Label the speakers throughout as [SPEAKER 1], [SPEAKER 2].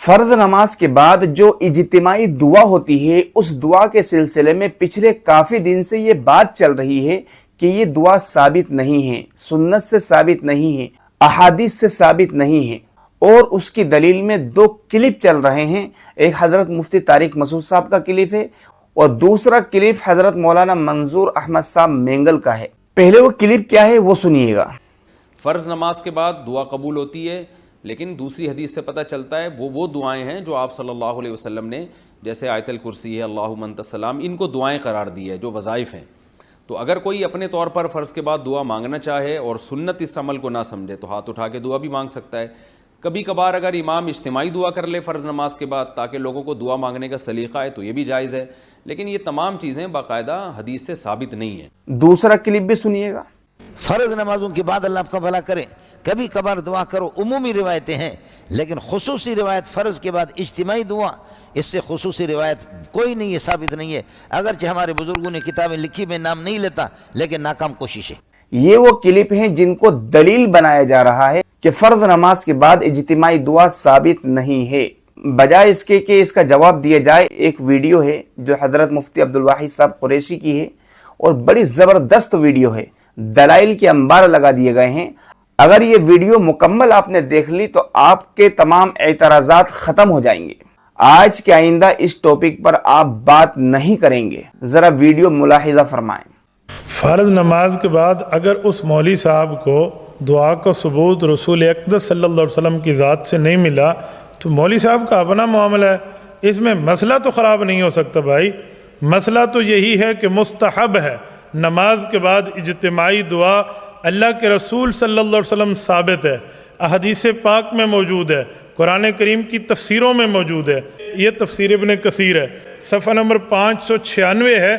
[SPEAKER 1] فرض نماز کے بعد جو اجتماعی دعا ہوتی ہے اس دعا کے سلسلے میں پچھلے کافی دن سے یہ بات چل رہی ہے کہ یہ دعا ثابت نہیں ہے، سنت سے ثابت نہیں ہے، احادیث سے ثابت نہیں ہے، اور اس کی دلیل میں دو کلپ چل رہے ہیں۔ ایک حضرت مفتی طارق مسعود صاحب کا کلپ ہے اور دوسرا کلپ حضرت مولانا منظور احمد صاحب مینگل کا ہے۔ پہلے وہ کلپ کیا ہے وہ سنیے گا۔
[SPEAKER 2] فرض نماز کے بعد دعا قبول ہوتی ہے، لیکن دوسری حدیث سے پتہ چلتا ہے وہ دعائیں ہیں جو آپ صلی اللہ علیہ وسلم نے، جیسے آیت الکرسی ہے، اللہم انت السلام، ان کو دعائیں قرار دی ہے جو وظائف ہیں۔ تو اگر کوئی اپنے طور پر فرض کے بعد دعا مانگنا چاہے اور سنت اس عمل کو نہ سمجھے تو ہاتھ اٹھا کے دعا بھی مانگ سکتا ہے۔ کبھی کبھار اگر امام اجتماعی دعا کر لے فرض نماز کے بعد تاکہ لوگوں کو دعا مانگنے کا سلیقہ ہے تو یہ بھی جائز ہے، لیکن یہ تمام چیزیں باقاعدہ حدیث سے ثابت نہیں ہیں۔
[SPEAKER 1] دوسرا کلپ بھی سنیے گا۔
[SPEAKER 3] فرض نمازوں کے بعد اللہ آپ کا بھلا کرے، کبھی کبھار دعا کرو، عمومی روایتیں ہیں، لیکن خصوصی روایت فرض کے بعد اجتماعی دعا، اس سے خصوصی روایت کوئی نہیں ہے، ثابت نہیں ہے۔ اگرچہ ہمارے بزرگوں نے کتابیں لکھی، میں نام نہیں لیتا، لیکن ناکام کوشش ہے۔
[SPEAKER 1] یہ وہ کلپ ہیں جن کو دلیل بنایا جا رہا ہے کہ فرض نماز کے بعد اجتماعی دعا ثابت نہیں ہے۔ بجائے اس کے کہ اس کا جواب دیا جائے، ایک ویڈیو ہے جو حضرت مفتی عبدالواحد صاحب قریشی کی ہے اور بڑی زبردست ویڈیو ہے، دلائل کے انبار لگا دیے گئے ہیں۔ اگر یہ ویڈیو مکمل آپ نے دیکھ لی تو آپ کے تمام اعتراضات ختم ہو جائیں گے۔ آج کے آئندہ اس ٹاپک پر آپ بات نہیں کریں گے۔ ذرا ویڈیو ملاحظہ فرمائیں۔
[SPEAKER 4] فرض نماز کے بعد اگر اس مولوی صاحب کو دعا کا ثبوت رسول اقدس صلی اللہ علیہ وسلم کی ذات سے نہیں ملا تو مولوی صاحب کا اپنا معاملہ ہے، اس میں مسئلہ تو خراب نہیں ہو سکتا بھائی۔ مسئلہ تو یہی ہے کہ مستحب ہے نماز کے بعد اجتماعی دعا، اللہ کے رسول صلی اللہ علیہ وسلم ثابت ہے، احادیث پاک میں موجود ہے، قرآن کریم کی تفسیروں میں موجود ہے۔ یہ تفسیر ابن کثیر ہے، صفحہ نمبر 596 ہے۔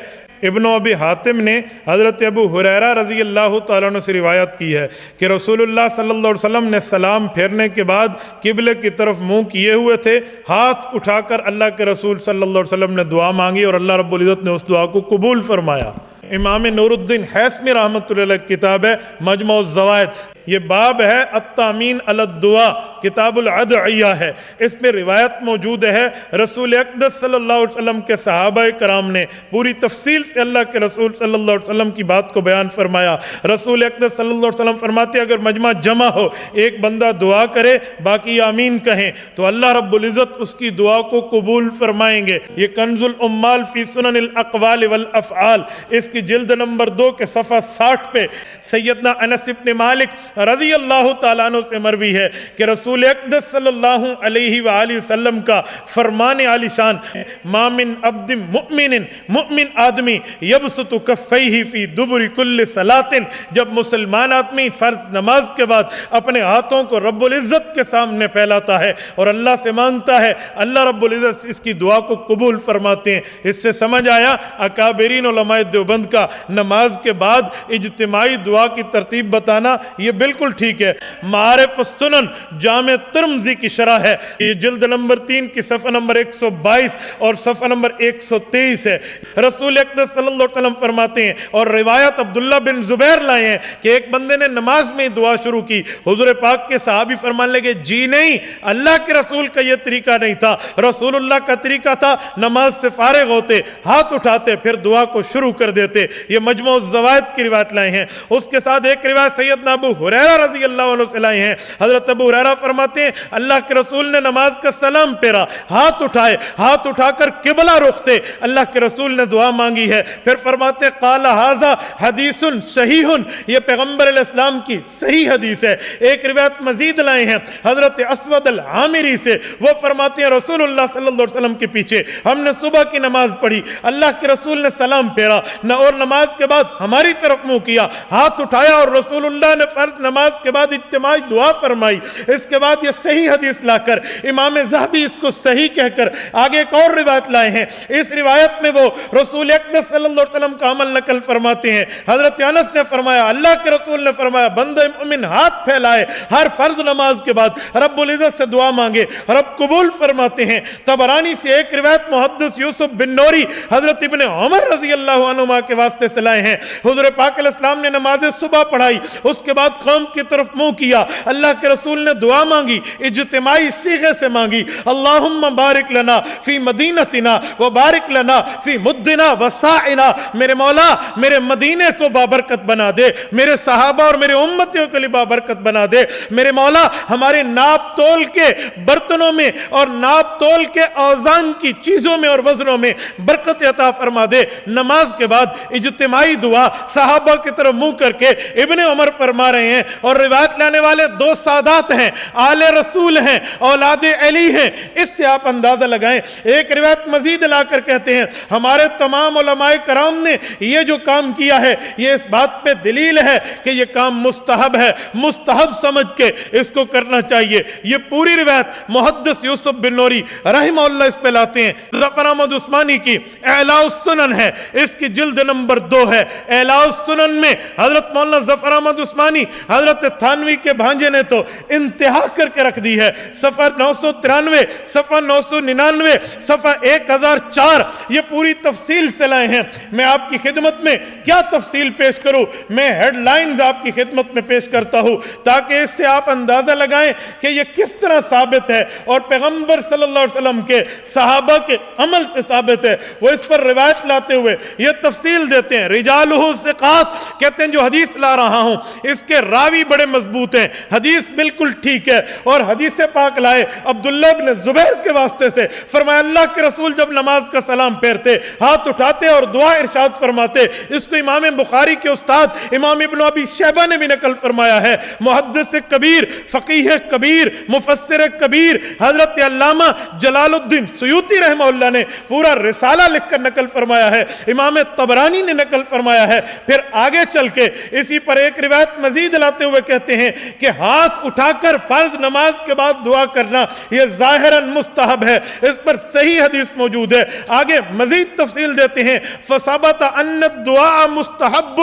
[SPEAKER 4] ابن ابی حاتم نے حضرت ابو ہریرہ رضی اللہ تعالیٰ عنہ سے روایت کی ہے کہ رسول اللہ صلی اللہ علیہ وسلم نے سلام پھیرنے کے بعد قبلے کی طرف منہ کیے ہوئے تھے، ہاتھ اٹھا کر اللہ کے رسول صلی اللہ علیہ وسلم نے دعا مانگی اور اللہ رب العزت نے اس دعا کو قبول فرمایا۔ امام نور الدین حیثمی رحمۃ اللہ علیہ کتاب ہے مجموع الزوائد، یہ باب ہے التامین علی الدعاء، کتاب الادعیہ ہے، اس میں روایت موجود ہے رسول اقدس صلی اللہ علیہ وسلم کے صحابہ کرام نے پوری تفصیل سے اللہ کے رسول صلی اللہ علیہ وسلم کی بات کو بیان فرمایا۔ رسول اقدس صلی اللہ علیہ وسلم فرماتے اگر مجمع جمع ہو، ایک بندہ دعا کرے باقی آمین کہیں تو اللہ رب العزت اس کی دعا کو قبول فرمائیں گے۔ یہ کنز الامال فی سنن الاقوال والافعال، اس کی جلد نمبر 2 کے صفحہ 60 پہ سیدنا انس بن مالک رضی اللہ تعالیٰ عنہ سے مروی ہے کہ رسول اقدس صلی اللہ علیہ وآلہ وسلم کا فرمان عالی شان، ما من عبد مؤمن آدمی یبسط کفیہ فی دبر کل صلاۃ، جب مسلمان آدمی فرض نماز کے بعد اپنے ہاتھوں کو رب العزت کے سامنے پھیلاتا ہے اور اللہ سے مانگتا ہے، اللہ رب العزت اس کی دعا کو قبول فرماتے ہیں۔ اس سے سمجھ آیا اکابرین علماء دیوبند کا نماز کے بعد اجتماعی دعا کی ترتیب بتانا یہ بالکل ٹھیک ہے۔ معارف السنن جامع ترمذی کی شرح ہے، یہ جلد نمبر 3 کی صفحہ نمبر 122 اور صفحہ نمبر 123 ہے۔ رسول اقدس صلی اللہ علیہ وسلم فرماتے ہیں اور روایت عبداللہ بن زبیر لائے ہیں کہ ایک بندے نے نماز میں دعا شروع کی، حضور پاک کے صحابی فرمانے لگے جی نہیں، اللہ کے رسول کا یہ طریقہ نہیں تھا، رسول اللہ کا طریقہ تھا نماز سے فارغ ہوتے ہاتھ اٹھاتے پھر دعا کو شروع کر دیتے۔ یہ مجموع الزوائد کی روایت لائے ہیں۔ اس کے ساتھ ایک روایت سیدنا ابو ہریرہ رضی اللہ عنہ سے لائے ہیں۔ حضرت ابو ہریرہ فرماتے ہیں اللہ کے رسول نے نماز کا سلام پھیرا، ہاتھ اٹھائے، ہاتھ اٹھا کر قبلہ رخ تھے، اللہ کے رسول نے دعا مانگی ہے، پھر فرماتے قال ھذا حدیث صحیح، یہ پیغمبر علیہ السلام کی صحیح حدیث ہے۔ ایک روایت مزید لائے ہیں حضرت اسود العامری سے، وہ فرماتے ہیں رسول اللہ صلی اللہ علیہ وسلم کے پیچھے ہم نے صبح کی نماز پڑھی، اللہ کے رسول نے سلام پھیرا اور نماز کے بعد ہماری طرف منہ کیا، ہاتھ اٹھایا اور رسول اللہ نے فرض نماز کے بعد اجتماعی دعا فرمائی۔ اس کے بعد یہ صحیح حدیث لا کر امام ذہبی اس کو صحیح کہہ کر آگے ایک اور روایت لائے ہیں۔ اس روایت میں وہ رسول اقدس صلی اللہ علیہ وسلم کا عمل نقل فرماتے ہیں۔ حضرت انس نے فرمایا اللہ کے رسول نے فرمایا بندہ مومن ہاتھ پھیلائے ہر فرض نماز کے بعد رب العزت سے دعا مانگے، رب قبول فرماتے ہیں۔ طبرانی سے ایک روایت محدث یوسف بن نوری حضرت ابن عمر رضی اللہ عنہما کے واسطے سے لائے ہیں، حضور پاک علیہ السلام نے نماز صبح پڑھائی، اس کے بعد قوم کی طرف منہ کیا، اللہ کے رسول نے دعا مانگی، اجتماعی صیغے سے مانگی، اللہم بارک لنا فی مدینتنا و بارک لنا فی مدنا و ساعنا، میرے مولا میرے مدینے کو بابرکت بنا دے، میرے صحابہ اور میرے امتیوں کے لیے بابرکت بنا دے، میرے مولا ہمارے ناپ تول کے برتنوں میں اور ناپ تول کے اوزان کی چیزوں میں اور وزنوں میں برکت عطا فرما دے۔ نماز کے بعد اجتماعی دعا صحابہ کی طرف منہ کر کے ابن عمر فرما رہے ہیں، اور روایت لانے والے دو سادات ہیں، آل رسول ہیں، اولاد علی ہیں، اس سے آپ اندازہ لگائیں۔ ایک روایت مزید لا کر کہتے ہیں ہمارے تمام علماء کرام نے یہ جو کام کیا ہے یہ اس بات پہ دلیل ہے کہ یہ کام مستحب ہے، مستحب سمجھ کے اس کو کرنا چاہیے۔ یہ پوری روایت محدث یوسف بن نوری رحمہ اللہ اس پہ لاتے ہیں۔ ظفر احمد عثمانی کی اعلاء السنن ہے، اس کی جلد نمبر 2 ہے۔ اعلاء السنن میں حضرت مولانا ظفر احمد عثمانی حضرت تھانوی کے بھانجے نے تو انتہا کر کے رکھ دی ہے۔ صفحہ 993، صفحہ 999، صفحہ 1004 یہ پوری تفصیل سے لائے ہیں۔ میں آپ کی خدمت میں کیا تفصیل پیش کروں، میں ہیڈ لائنز آپ کی خدمت میں پیش کرتا ہوں تاکہ اس سے آپ اندازہ لگائیں کہ یہ کس طرح ثابت ہے اور پیغمبر صلی اللہ علیہ وسلم کے صحابہ کے عمل سے ثابت ہے۔ وہ اس پر روایت لاتے ہوئے یہ تفصیل دیتے ہیں، رجالہ ثقات، کہتے ہیں جو حدیث لا رہا ہوں اس کے راوی بڑے مضبوط ہیں، حدیث بالکل ٹھیک ہے۔ اور حدیث پاک لائے عبداللہ بن زبیر کے واسطے سے، فرمایا اللہ کے رسول جب نماز کا سلام پھیرتے ہاتھ اٹھاتے اور دعا ارشاد فرماتے۔ اس کو امام بخاری کے استاد امام ابن ابی شیبہ نے بھی نقل فرمایا ہے۔ محدث کبیر، فقیہ کبیر، مفسر کبیر حضرت علامہ جلال الدین سیوطی رحمہ اللہ نے پورا رسالہ لکھ کر نقل فرمایا ہے، امام طبرانی نے نقل فرمایا ہے۔ پھر آگے چل کے اسی پر ایک روایت مزید لاتے ہوئے کہتے ہیں کہ ہاتھ اٹھا کر فرض نماز کے بعد دعا کرنا یہ ظاہراً مستحب ہے، اس پر صحیح حدیث موجود ہے۔ آگے مزید تفصیل دیتے ہیں، فثبت ان الدعاء مستحب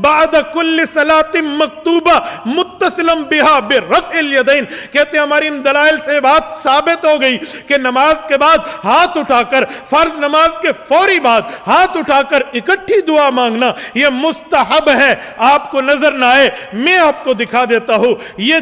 [SPEAKER 4] بعد كل صلاة مکتوبہ متصلا بها برفع الیدین، کہتے ہیں ہماری ان دلائل سے بات ثابت ہو گئی کہ نماز کے بعد ہاتھ اٹھا کر، فرض نماز کے فوری بعد ہاتھ اٹھا کر اکٹھی دعا مانگنا یہ مستحب ہے۔ آپ کو نظر نہ آئے میں آپ کو دکھا دیتا ہوں، یہ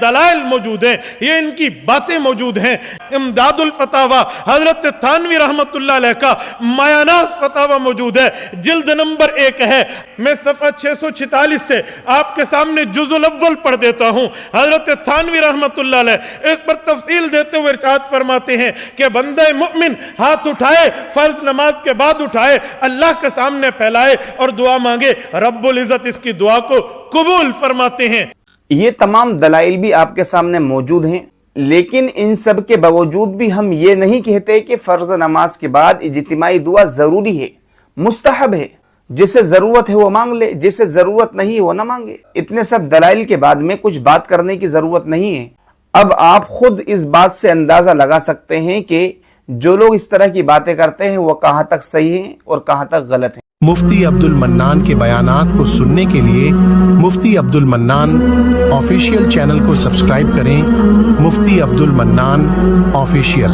[SPEAKER 4] دلائل موجود ہیں، یہ ان کی باتیں موجود ہیں۔ امداد الفتاوی حضرت تھانوی رحمت اللہ علیہ کا مایاناس فتاوی موجود ہے، جلد نمبر 1 ہے۔ میں صفحہ 646 سے آپ کے سامنے جزء الاول پڑھ دیتا ہوں۔ حضرت تھانوی رحمت اللہ علیہ اس پر تفصیل دیتے ہوئے ارشاد فرماتے ہیں کہ بندہ مؤمن ہاتھ اٹھائے، فرض نماز کے بعد اٹھائے، اللہ کے سامنے پھیلائے اور دعا مانگے، رب العزت اس کی دعا کو قبول فرماتے ہیں۔
[SPEAKER 1] یہ تمام دلائل بھی آپ کے سامنے موجود ہیں، لیکن ان سب کے باوجود بھی ہم یہ نہیں کہتے کہ فرض نماز کے بعد اجتماعی دعا ضروری ہے، مستحب ہے۔ جسے ضرورت ہے وہ مانگ لے، جسے ضرورت نہیں وہ نہ مانگے۔ اتنے سب دلائل کے بعد میں کچھ بات کرنے کی ضرورت نہیں ہے۔ اب آپ خود اس بات سے اندازہ لگا سکتے ہیں کہ جو لوگ اس طرح کی باتیں کرتے ہیں وہ کہاں تک صحیح ہیں اور کہاں تک غلط ہیں۔
[SPEAKER 5] مفتی عبد المنان کے بیانات کو سننے کے لیے مفتی عبد المنان آفیشیل چینل کو سبسکرائب کریں۔ مفتی عبد المنان آفیشیل۔